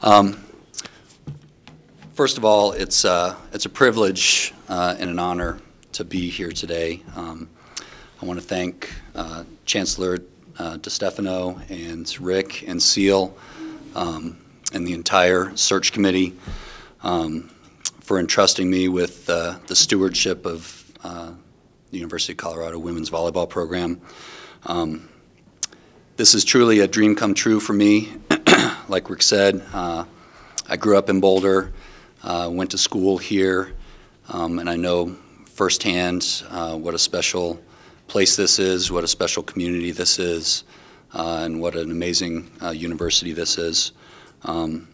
Um, First of all, it's a privilege and an honor to be here today. I want to thank Chancellor DeStefano and Rick and Seal and the entire search committee for entrusting me with the stewardship of the University of Colorado Women's Volleyball Program. This is truly a dream come true for me. Like Rick said, I grew up in Boulder, went to school here, and I know firsthand what a special place this is, what a special community this is, and what an amazing university this is. From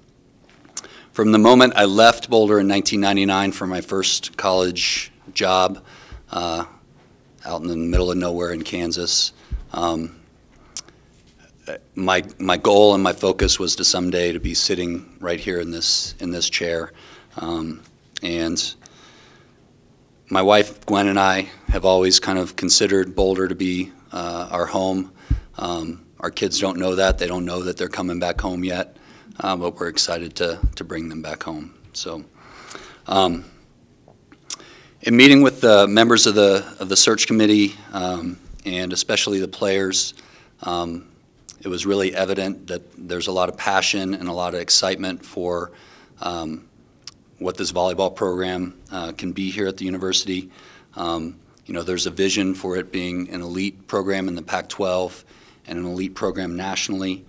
the moment I left Boulder in 1999 for my first college job out in the middle of nowhere in Kansas, my goal and my focus was to someday to be sitting right here in this chair, and my wife Gwen and I have always kind of considered Boulder to be our home. Our kids don't know that; they don't know that they're coming back home yet, but we're excited to bring them back home. So, in meeting with the members of the search committee and especially the players. It was really evident that there's a lot of passion and a lot of excitement for what this volleyball program can be here at the university. You know, there's a vision for it being an elite program in the Pac-12 and an elite program nationally.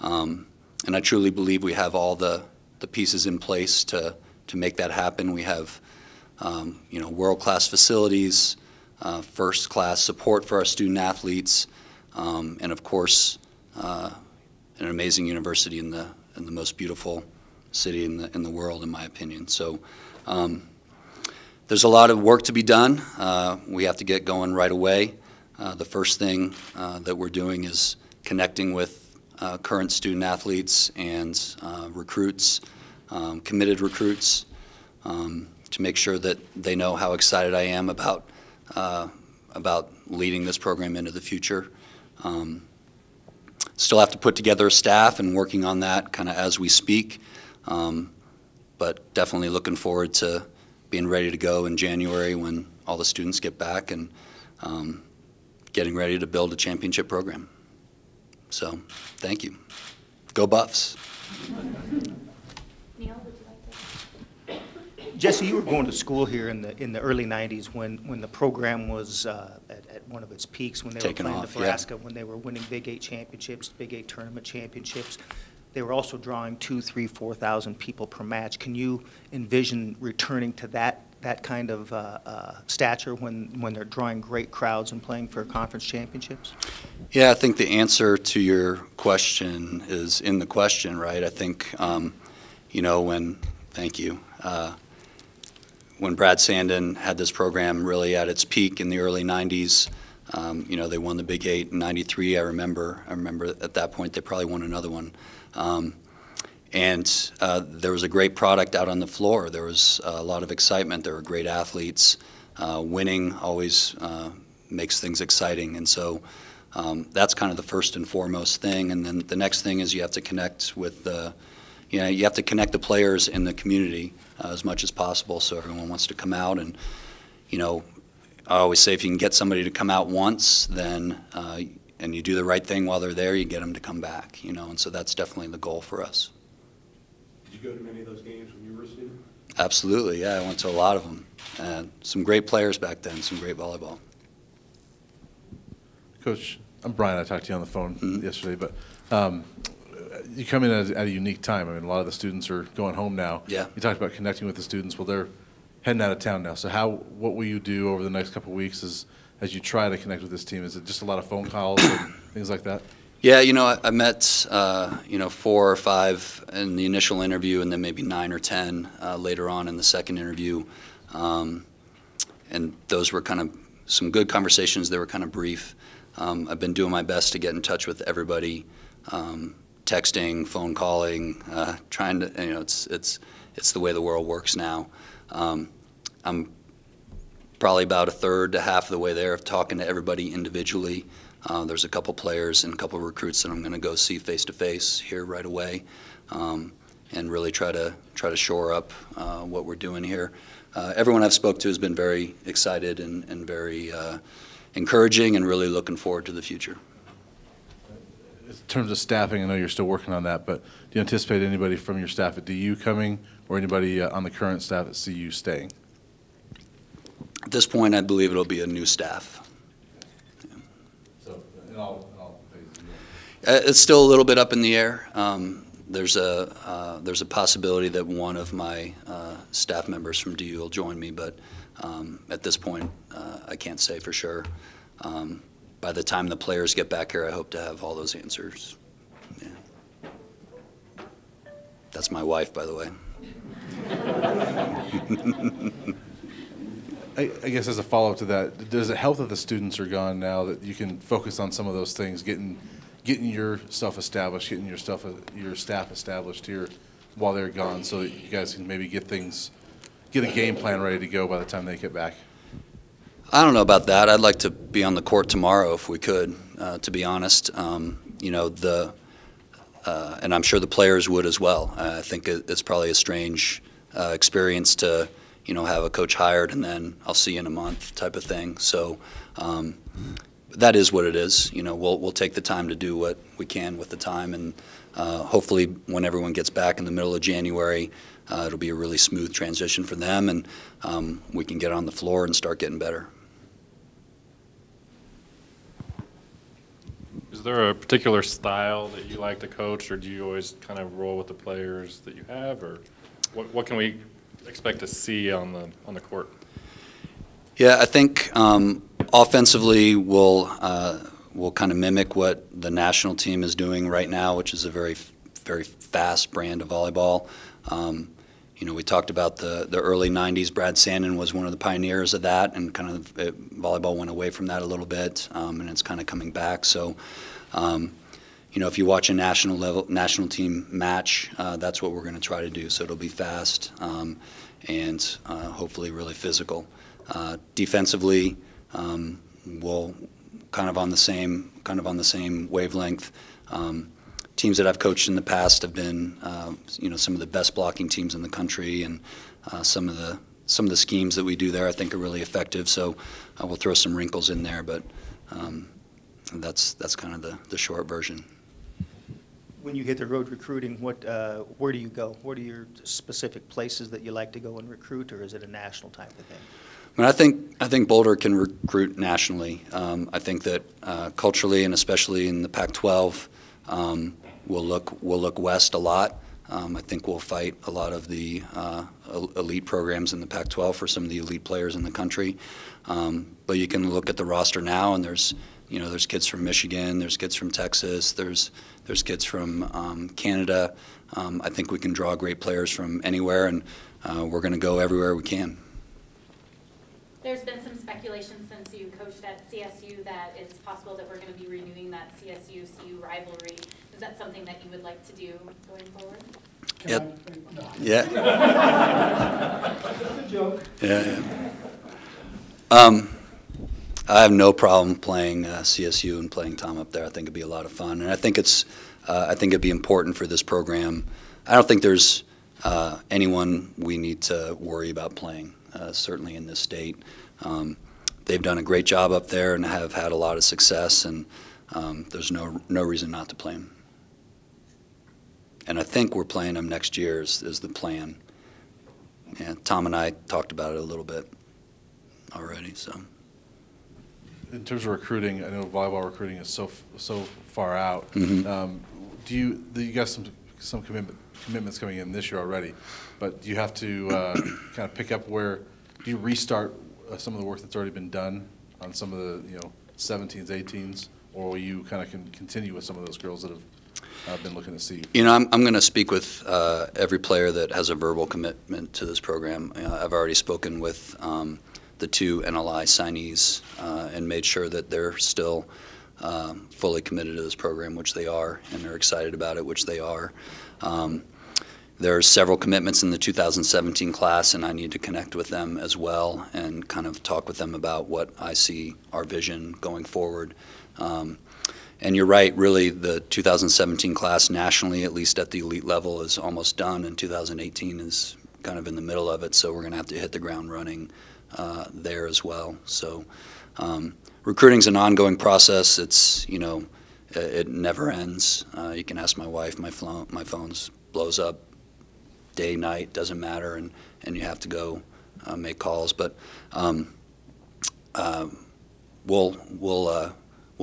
And I truly believe we have all the pieces in place to make that happen. We have you know, world-class facilities, first-class support for our student athletes, and of course, an amazing university in the most beautiful city in the world, in my opinion. So there's a lot of work to be done. We have to get going right away. The first thing that we're doing is connecting with current student athletes and recruits, committed recruits, to make sure that they know how excited I am about leading this program into the future. Still have to put together a staff and working on that kind of as we speak, but definitely looking forward to being ready to go in January when all the students get back and getting ready to build a championship program. So, thank you. Go Buffs. Jesse, you were going to school here in the early '90s when the program was at one of its peaks, when they were playing Nebraska, when they were winning Big 8 championships, Big 8 tournament championships. They were also drawing 2,000, 3,000, 4,000 people per match. Can you envision returning to that kind of stature when they're drawing great crowds and playing for conference championships? Yeah, I think the answer to your question is in the question, right? I think, you know, thank you. When Brad Sandin had this program really at its peak in the early 90s, you know, they won the Big 8 in '93. I remember at that point they probably won another one. And there was a great product out on the floor. There was a lot of excitement. There were great athletes. Winning always makes things exciting. And so that's kind of the first and foremost thing. And then the next thing is you have to connect with you know, you have to connect the players in the community as much as possible so everyone wants to come out. And, you know, I always say if you can get somebody to come out once, then and you do the right thing while they're there, you get them to come back, you know, and so that's definitely the goal for us. Did you go to many of those games when you were a student? Absolutely, yeah, I went to a lot of them. Some great players back then, some great volleyball. Coach, I'm Brian. I talked to you on the phone yesterday, but you come in at a unique time. I mean, a lot of the students are going home now. Yeah. You talked about connecting with the students. Well, they're heading out of town now. So what will you do over the next couple of weeks as you try to connect with this team? Is it just a lot of phone calls and things like that? Yeah, you know, I met, you know, 4 or 5 in the initial interview and then maybe 9 or 10 later on in the second interview. And those were kind of some good conversations. They were kind of brief. I've been doing my best to get in touch with everybody, texting, phone calling, trying to, you know, it's the way the world works now. I'm probably about a third to half of the way there of talking to everybody individually. There's a couple players and a couple recruits that I'm going to go see face to face here right away. and really try to shore up what we're doing here. Everyone I've spoke to has been very excited and very encouraging, and really looking forward to the future. In terms of staffing, I know you're still working on that, but do you anticipate anybody from your staff at DU coming, or anybody on the current staff at CU staying? At this point, I believe it'll be a new staff. Yeah. So, in all phases, It's still a little bit up in the air. There's a possibility that one of my staff members from DU will join me, but at this point, I can't say for sure. By the time the players get back here, I hope to have all those answers. Yeah. That's my wife, by the way. I guess as a follow-up to that, does it help that the students are gone now, that you can focus on some of those things, getting your stuff established, getting your staff established here while they're gone, so that you guys can maybe get a game plan ready to go by the time they get back? I don't know about that. I'd like to be on the court tomorrow if we could, to be honest. You know, and I'm sure the players would as well. I think it's probably a strange experience to, you know, have a coach hired and then I'll see you in a month type of thing. So that is what it is. You know, we'll take the time to do what we can with the time, and hopefully when everyone gets back in the middle of January, it'll be a really smooth transition for them, and we can get on the floor and start getting better. Is there a particular style that you like to coach, or do you always kind of roll with the players that you have, or what can we expect to see on the court? Yeah, I think offensively we'll kind of mimic what the national team is doing right now, which is a very fast brand of volleyball. You know, we talked about the early 90s. Brad Sandin was one of the pioneers of that, and kind of volleyball went away from that a little bit, and it's kind of coming back. So, you know, if you watch a national team match, that's what we're going to try to do. So it'll be fast and hopefully really physical. Defensively, we'll kind of on the same wavelength. Teams that I've coached in the past have been, you know, some of the best blocking teams in the country, and some of the schemes that we do there I think are really effective. So we'll throw some wrinkles in there, but that's kind of the short version. When you hit the road recruiting, where do you go? What are your specific places that you like to go and recruit, or is it a national type of thing? I think Boulder can recruit nationally. I think that culturally, and especially in the Pac-12. We'll look west a lot. I think we'll fight a lot of the elite programs in the Pac-12 for some of the elite players in the country. But you can look at the roster now, and there's kids from Michigan, there's kids from Texas, there's kids from Canada. I think we can draw great players from anywhere, and we're going to go everywhere we can. There's been some speculation since you coached at CSU that it's possible that we're going to be renewing that CSU-CU rivalry. Is that something that you would like to do going forward? Yep. Yeah. That's a joke. Yeah. I have no problem playing CSU and playing Tom up there. I think it'd be a lot of fun, and I think it'd be important for this program. I don't think there's anyone we need to worry about playing. Certainly in this state, they've done a great job up there and have had a lot of success, and there's no reason not to play them. And I think we're playing them next year is the plan. Yeah, Tom and I talked about it a little bit already. So, in terms of recruiting, I know volleyball recruiting is so far out. Mm-hmm. You got some commitments coming in this year already, but do you have to kind of pick up do you restart some of the work that's already been done on some of the 17s, 18s, or will you kind of continue with some of those girls that have been looking to see? You know, I'm going to speak with every player that has a verbal commitment to this program. I've already spoken with the 2 NLI signees and made sure that they're still fully committed to this program, which they are, and they're excited about it, which they are. There are several commitments in the 2017 class, and I need to connect with them as well and kind of talk with them about what I see our vision going forward. And you're right, really, the 2017 class nationally, at least at the elite level, is almost done, and 2018 is kind of in the middle of it, so we're going to have to hit the ground running there as well. So recruiting's an ongoing process. It's, you know, it never ends. You can ask my wife, my phone's blows up day, night, doesn't matter, and you have to go make calls. But we'll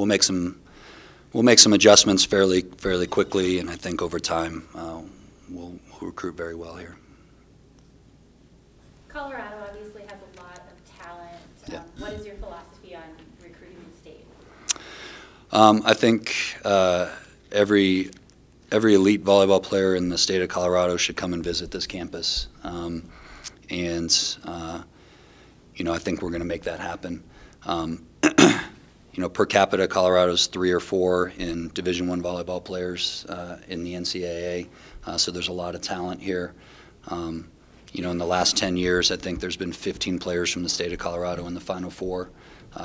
make some adjustments fairly quickly, and I think over time we'll recruit very well here. Colorado obviously has a lot of talent. Yeah. What is your philosophy on recruiting the state? I think every elite volleyball player in the state of Colorado should come and visit this campus, and you know, I think we're going to make that happen. You know, per capita, Colorado's 3 or 4 in Division I volleyball players in the NCAA, so there's a lot of talent here. You know, in the last 10 years, I think there's been 15 players from the state of Colorado in the Final Four.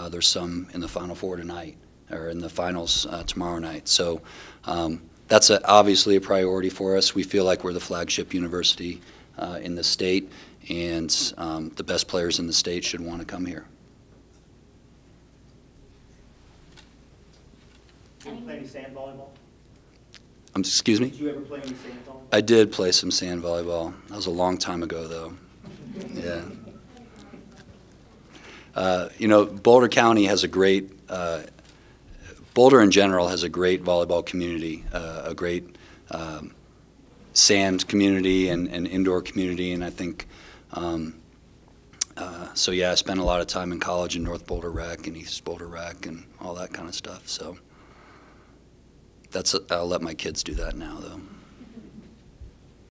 There's some in the Final Four tonight, or in the finals tomorrow night. So that's obviously a priority for us. We feel like we're the flagship university in the state, and the best players in the state should want to come here. Did you play any sand volleyball? Excuse me? Did you ever play any sand volleyball? I did play some sand volleyball. That was a long time ago, though. Yeah. You know, Boulder County has a great, Boulder in general has a great volleyball community, a great sand community and indoor community, and I think, so yeah, I spent a lot of time in college in North Boulder Rec and East Boulder Rec and all that kind of stuff, so. I'll let my kids do that now, though.